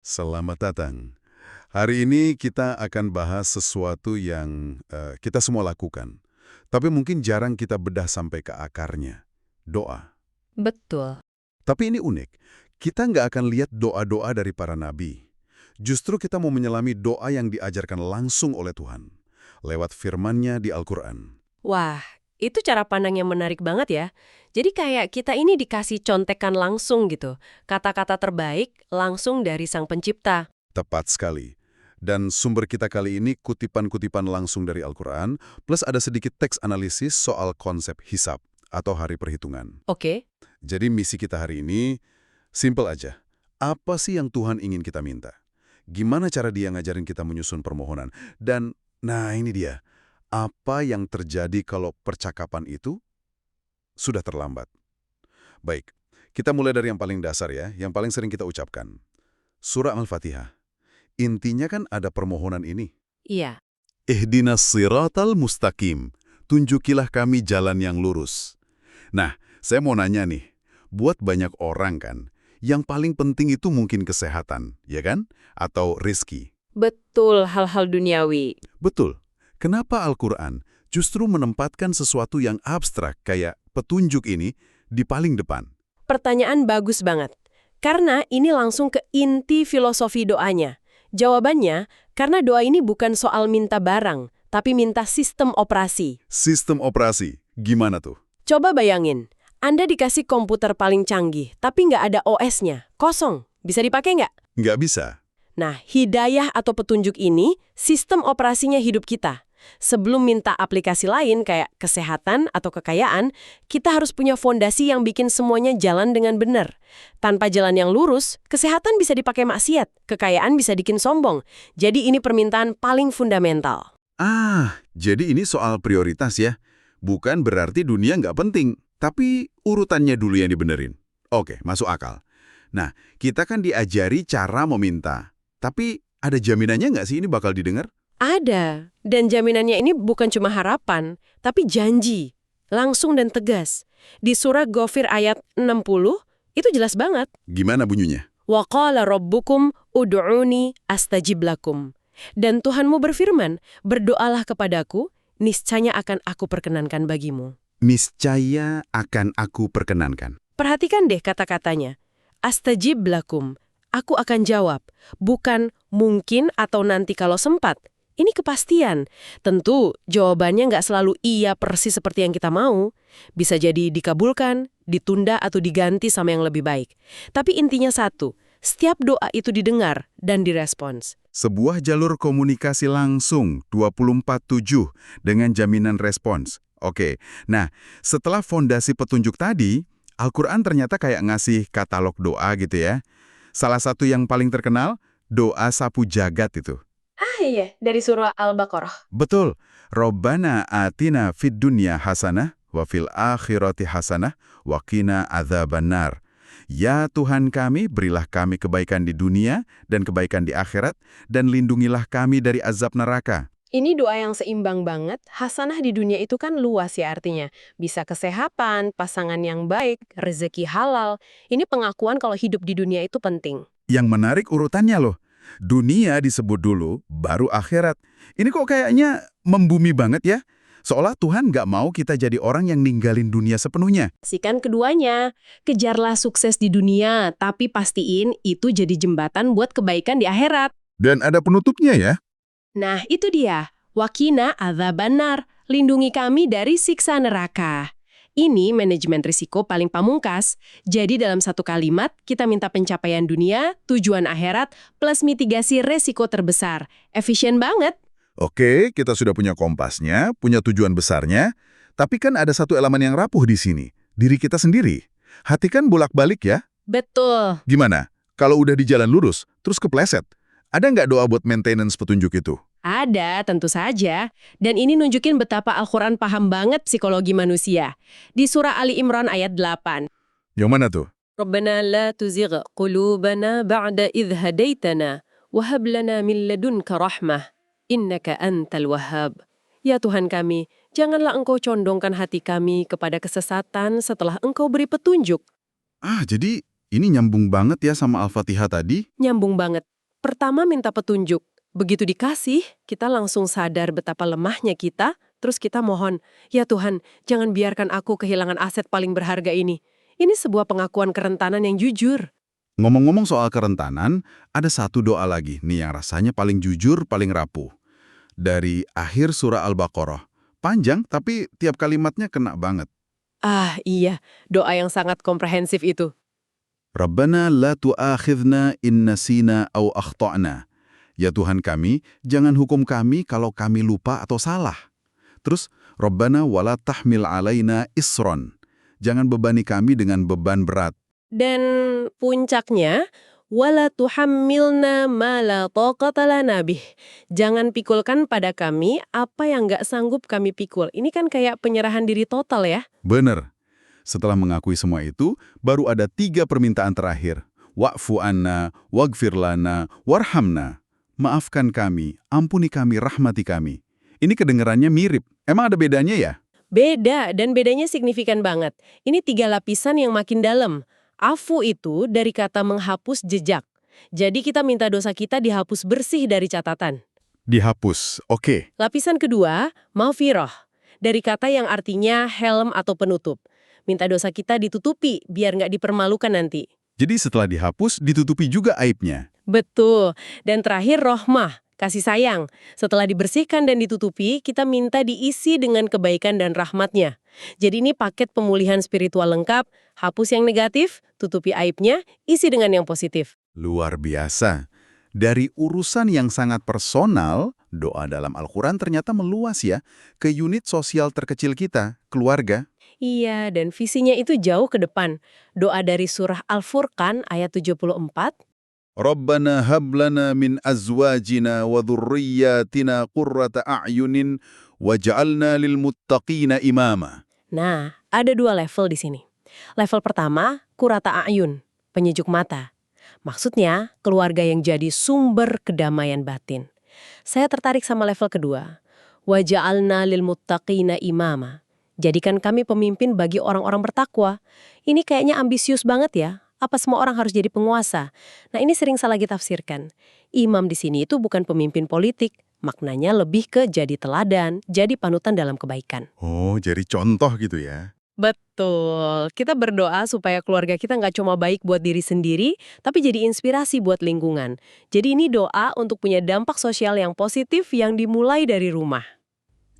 Selamat datang. Hari ini kita akan bahas sesuatu yang kita semua lakukan. Tapi mungkin jarang kita bedah sampai ke akarnya. Doa. Betul. Tapi ini unik. Kita nggak akan lihat doa-doa dari para nabi. Justru kita mau menyelami doa yang diajarkan langsung oleh Tuhan. Lewat firman-Nya di Al-Quran. Wah, itu cara pandang yang menarik banget ya. Jadi kayak kita ini dikasih contekan langsung gitu. Kata-kata terbaik langsung dari Sang Pencipta. Tepat sekali. Dan sumber kita kali ini kutipan-kutipan langsung dari Al-Quran, plus ada sedikit teks analisis soal konsep hisab atau hari perhitungan. Oke, Jadi misi kita hari ini, simple aja. Apa sih yang Tuhan ingin kita minta? Gimana cara Dia ngajarin kita menyusun permohonan? Dan, nah ini dia, apa yang terjadi kalau percakapan itu sudah terlambat? Baik, kita mulai dari yang paling dasar ya, yang paling sering kita ucapkan. Surah Al-Fatihah. Intinya kan ada permohonan ini. iya. Ihdinas siratal mustaqim. Tunjukilah kami jalan yang lurus. Nah, saya mau nanya nih, buat banyak orang kan, yang paling penting itu mungkin kesehatan, ya kan? Atau rezeki. Betul, hal-hal duniawi. Betul. Kenapa Al-Quran justru menempatkan sesuatu yang abstrak kayak petunjuk ini di paling depan? Pertanyaan bagus banget. Karena ini langsung ke inti filosofi doanya. Jawabannya, karena doa ini bukan soal minta barang, tapi minta sistem operasi. Sistem operasi, gimana tuh? Coba bayangin, Anda dikasih komputer paling canggih, tapi nggak ada OS-nya, kosong. Bisa dipakai nggak? Nggak bisa. Nah, hidayah atau petunjuk ini sistem operasinya hidup kita. Sebelum minta aplikasi lain kayak kesehatan atau kekayaan, kita harus punya fondasi yang bikin semuanya jalan dengan benar. Tanpa jalan yang lurus, kesehatan bisa dipakai maksiat, kekayaan bisa bikin sombong. Jadi ini permintaan paling fundamental. Jadi ini soal prioritas ya. Bukan berarti dunia nggak penting, tapi urutannya dulu yang dibenerin. Oke, masuk akal. Nah, kita kan diajari cara meminta. Tapi ada jaminannya nggak sih ini bakal didengar? Ada, dan jaminannya ini bukan cuma harapan, tapi janji. Langsung dan tegas. Di surah Ghafir ayat 60, itu jelas banget. Gimana bunyinya? Wa qala rabbukum ud'uni astajib lakum. Dan Tuhanmu berfirman, berdoalah kepadaku, niscaya akan aku perkenankan bagimu. Niscaya akan aku perkenankan. Perhatikan deh kata-katanya. Astajib lakum, aku akan jawab. Bukan mungkin atau nanti kalau sempat. Ini kepastian. Tentu jawabannya nggak selalu iya persis seperti yang kita mau. Bisa jadi dikabulkan, ditunda atau diganti sama yang lebih baik. Tapi intinya satu, setiap doa itu didengar dan direspons. Sebuah jalur komunikasi langsung 24/7 dengan jaminan respons. Oke, nah setelah fondasi petunjuk tadi, Al-Quran ternyata kayak ngasih katalog doa gitu ya. Salah satu yang paling terkenal, doa sapu jagat itu. Iya, dari surah Al-Baqarah. Betul. Rabbana atina fid dunya hasanah wa fil akhirati hasanah wa qina adzabannar. Ya Tuhan kami, berilah kami kebaikan di dunia dan kebaikan di akhirat dan lindungilah kami dari azab neraka. Ini doa yang seimbang banget. Hasanah di dunia itu kan luas ya artinya. Bisa kesehatan, pasangan yang baik, rezeki halal. Ini pengakuan kalau hidup di dunia itu penting. Yang menarik urutannya loh. Dunia disebut dulu, baru akhirat. Ini kok kayaknya membumi banget ya? Seolah Tuhan nggak mau kita jadi orang yang ninggalin dunia sepenuhnya. Pastikan keduanya. Kejarlah sukses di dunia, tapi pastiin itu jadi jembatan buat kebaikan di akhirat. Dan ada penutupnya ya. Nah, itu dia. Wakina adzabannar, lindungi kami dari siksa neraka. Ini manajemen risiko paling pamungkas. Jadi dalam satu kalimat, kita minta pencapaian dunia, tujuan akhirat, plus mitigasi resiko terbesar. Efisien banget. Oke, kita sudah punya kompasnya, punya tujuan besarnya, tapi kan ada satu elemen yang rapuh di sini, diri kita sendiri. Hati kan bolak-balik ya. Betul. Gimana? Kalau udah di jalan lurus, terus kepleset, ada nggak doa buat maintenance petunjuk itu? Ada, tentu saja. Dan ini nunjukin betapa Al-Quran paham banget psikologi manusia. Di surah Ali Imran ayat 8. Yang mana tuh? Rabbana la tuzigh qulubana ba'da idh hadaitana wa hab lana min ladunka rahmah innaka antal wahhab. Ya Tuhan kami, janganlah Engkau condongkan hati kami kepada kesesatan setelah Engkau beri petunjuk. Jadi Ini nyambung banget ya sama Al-Fatihah tadi. Nyambung banget. Pertama minta petunjuk. Begitu dikasih, kita langsung sadar betapa lemahnya kita, terus kita mohon, "Ya Tuhan, jangan biarkan aku kehilangan aset paling berharga ini." Ini sebuah pengakuan kerentanan yang jujur. Ngomong-ngomong soal kerentanan, ada satu doa lagi nih yang rasanya paling jujur, paling rapuh. Dari akhir surah Al-Baqarah. Panjang, tapi tiap kalimatnya kena banget. Ah, iya, doa yang sangat komprehensif itu. Rabbana la tu'akhidna in nasina aw akhta'na. Ya Tuhan kami, jangan hukum kami kalau kami lupa atau salah. Terus, Rabbana wala tahmil alaina isron. Jangan bebani kami dengan beban berat. Dan puncaknya, wala tuhammilna ma la taqata lana bih. Jangan pikulkan pada kami apa yang nggak sanggup kami pikul. Ini kan kayak penyerahan diri total ya. Bener. Setelah mengakui semua itu, baru ada 3 permintaan terakhir. Wa'fu anna, waghfir lana, warhamna. Maafkan kami, ampuni kami, rahmati kami. Ini kedengarannya mirip. Emang ada bedanya ya? Beda, dan bedanya signifikan banget. Ini 3 lapisan yang makin dalam. Afu itu dari kata menghapus jejak. Jadi kita minta dosa kita dihapus bersih dari catatan. Dihapus, oke. Lapisan kedua, maghfirah. Dari kata yang artinya helm atau penutup. Minta dosa kita ditutupi biar nggak dipermalukan nanti. Jadi setelah dihapus, ditutupi juga aibnya. Betul. Dan terakhir rohmah, kasih sayang. Setelah dibersihkan dan ditutupi, kita minta diisi dengan kebaikan dan rahmatnya. Jadi ini paket pemulihan spiritual lengkap, hapus yang negatif, tutupi aibnya, isi dengan yang positif. Luar biasa. Dari urusan yang sangat personal, doa dalam Al-Quran ternyata meluas ya, ke unit sosial terkecil kita, keluarga. Iya, dan visinya itu jauh ke depan. Doa dari surah Al-Furqan ayat 74, Rabbana hablana min azwajina wa dhurriyyatina qurrata a'yunin waj'alna lil muttaqina imama. nah, ada 2 level di sini. Level pertama, qurrata a'yun, penyejuk mata. Maksudnya, keluarga yang jadi sumber kedamaian batin. Saya tertarik sama level kedua. Waja'alna lil muttaqina imama. Jadikan kami pemimpin bagi orang-orang bertakwa. Ini kayaknya ambisius banget ya. Apa semua orang harus jadi penguasa? Nah, ini sering salah ditafsirkan. Imam di sini itu bukan pemimpin politik. Maknanya lebih ke jadi teladan, jadi panutan dalam kebaikan. Oh, jadi contoh gitu ya. Betul. Kita berdoa supaya keluarga kita nggak cuma baik buat diri sendiri, tapi jadi inspirasi buat lingkungan. Jadi ini doa untuk punya dampak sosial yang positif yang dimulai dari rumah.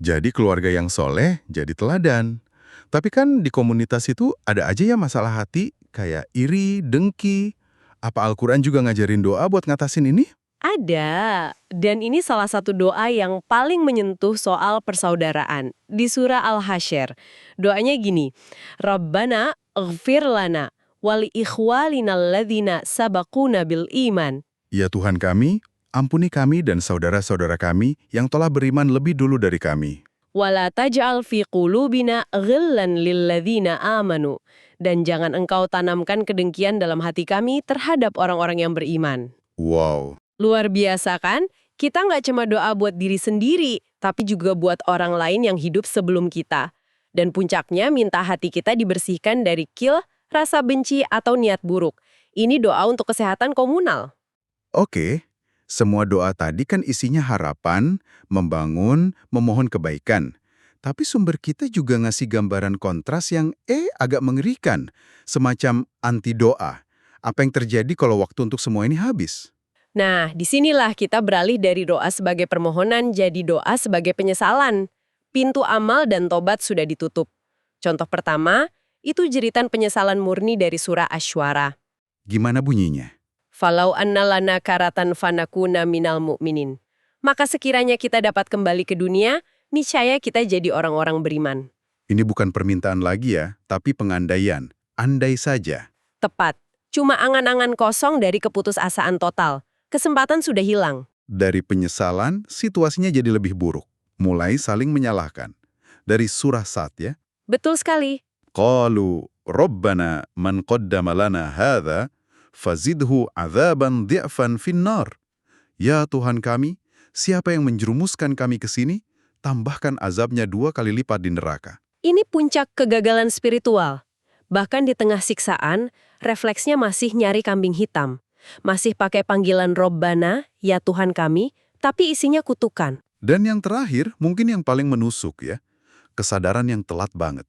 Jadi keluarga yang soleh jadi teladan. Tapi kan di komunitas itu ada aja ya masalah hati, kayak iri, dengki. Apa Al-Quran juga ngajarin doa buat ngatasin ini? Ada, dan ini salah satu doa yang paling menyentuh soal persaudaraan. Di surah Al-Hasyr, doanya gini, Rabbana ighfir lana wali ikhwalina alladhina sabaquna bil iman. Ya Tuhan kami, ampuni kami dan saudara-saudara kami yang telah beriman lebih dulu dari kami. Wala taj'al fi qulubina ghillan lilladzina amanu. Dan jangan engkau tanamkan kedengkian dalam hati kami terhadap orang-orang yang beriman. Wow. Luar biasa kan? Kita nggak cuma doa buat diri sendiri, tapi juga buat orang lain yang hidup sebelum kita. Dan puncaknya minta hati kita dibersihkan dari kil, rasa benci, atau niat buruk. Ini doa untuk kesehatan komunal. Oke, semua doa tadi kan isinya harapan, membangun, memohon kebaikan. Tapi sumber kita juga ngasih gambaran kontras yang agak mengerikan, semacam anti doa. Apa yang terjadi kalau waktu untuk semua ini habis? Nah, disinilah kita beralih dari doa sebagai permohonan jadi doa sebagai penyesalan. Pintu amal dan tobat sudah ditutup. Contoh pertama, itu jeritan penyesalan murni dari surah Asy-Syu'ara. Gimana bunyinya? Falau anna lana karatan fanakuna minal mu'minin. Maka sekiranya kita dapat kembali ke dunia, niscaya kita jadi orang-orang beriman. Ini bukan permintaan lagi ya, tapi pengandaian. Andai saja. Tepat. Cuma angan-angan kosong dari keputusasaan total. Kesempatan sudah hilang. Dari penyesalan, situasinya jadi lebih buruk. Mulai saling menyalahkan. Dari surah Sad ya. Betul sekali. Qalu Rabbana man qaddama lana hadha fazidhu adzaban dhi'fan finnar. Ya Tuhan kami, siapa yang menjerumuskan kami ke sini, tambahkan azabnya 2 kali lipat di neraka. Ini puncak kegagalan spiritual. Bahkan di tengah siksaan, refleksnya masih nyari kambing hitam. Masih pakai panggilan Robbana, ya Tuhan kami, tapi isinya kutukan. Dan yang terakhir, mungkin yang paling menusuk ya, kesadaran yang telat banget.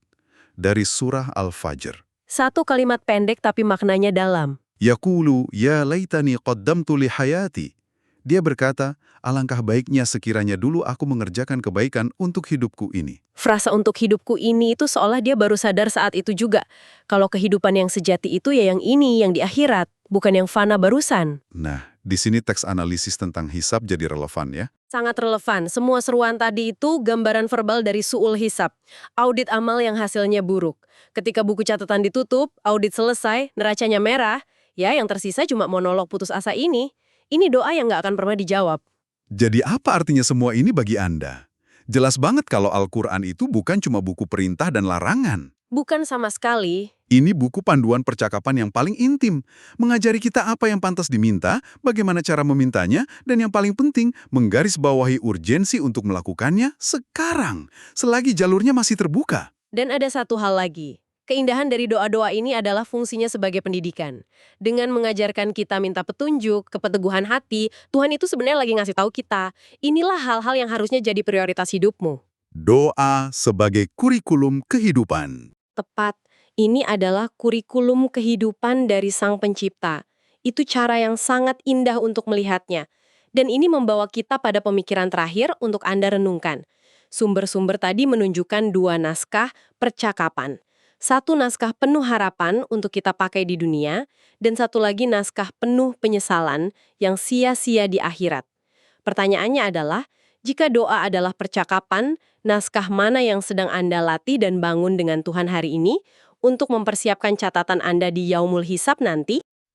Dari surah Al-Fajr. Satu kalimat pendek tapi maknanya dalam. Yaqulu ya laitani qaddamtu li hayati. Dia berkata, alangkah baiknya sekiranya dulu aku mengerjakan kebaikan untuk hidupku ini. Frasa untuk hidupku ini itu seolah dia baru sadar saat itu juga. Kalau kehidupan yang sejati itu ya yang ini, yang di akhirat, bukan yang fana barusan. Nah, di sini teks analisis tentang hisab jadi relevan ya. Sangat relevan. Semua seruan tadi itu gambaran verbal dari su'ul hisab. Audit amal yang hasilnya buruk. Ketika buku catatan ditutup, audit selesai, neracanya merah, ya yang tersisa cuma monolog putus asa ini. Ini doa yang nggak akan pernah dijawab. Jadi apa artinya semua ini bagi Anda? Jelas banget kalau Al-Quran itu bukan cuma buku perintah dan larangan. Bukan sama sekali. Ini buku panduan percakapan yang paling intim, mengajari kita apa yang pantas diminta, bagaimana cara memintanya, dan yang paling penting, menggarisbawahi urgensi untuk melakukannya sekarang, selagi jalurnya masih terbuka. Dan ada satu hal lagi. Keindahan dari doa-doa ini adalah fungsinya sebagai pendidikan. Dengan mengajarkan kita minta petunjuk, kepeteguhan hati, Tuhan itu sebenarnya lagi ngasih tahu kita, inilah hal-hal yang harusnya jadi prioritas hidupmu. Doa sebagai kurikulum kehidupan. Tepat, ini adalah kurikulum kehidupan dari Sang Pencipta. Itu cara yang sangat indah untuk melihatnya. Dan ini membawa kita pada pemikiran terakhir untuk Anda renungkan. Sumber-sumber tadi menunjukkan dua naskah percakapan. Satu naskah penuh harapan untuk kita pakai di dunia, dan satu lagi naskah penuh penyesalan yang sia-sia di akhirat. Pertanyaannya adalah, jika doa adalah percakapan, naskah mana yang sedang Anda latih dan bangun dengan Tuhan hari ini untuk mempersiapkan catatan Anda di Yaumul Hisab nanti?